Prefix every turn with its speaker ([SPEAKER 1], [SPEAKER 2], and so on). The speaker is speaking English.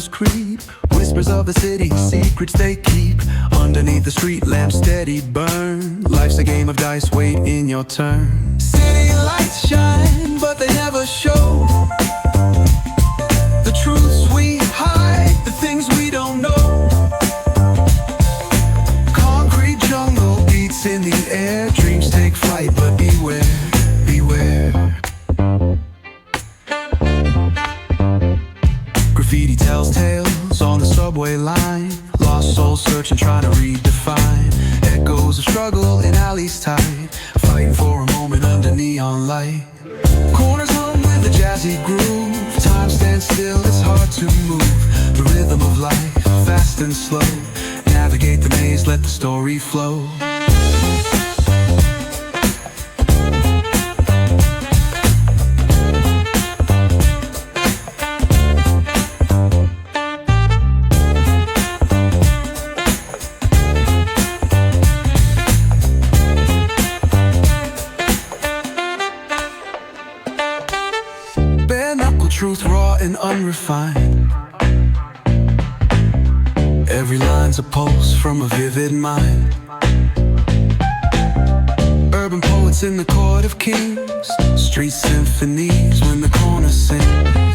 [SPEAKER 1] shadows creep, whispers of the city, secrets they keep. Underneath the street lamps steady burn. Life's a game of dice, wait in your turn. City lights shine, but they never show the truths we hide, the things we don't know. Concrete jungle beats in the air, dreams take flight, but beware, beware. Graffiti tells tales on the subway line, lost souls searching, trying to redefine. Echoes of struggle in alleys tight, fighting for a moment under neon light. Corners hum with a jazzy groove, time stands still, it's hard to move. The rhythm of life, fast and slow, navigate the maze, let the story flow. Truth raw and unrefined, every line's a pulse from a vivid mind. Urban poets in the court of kings, street symphonies when the corner sings.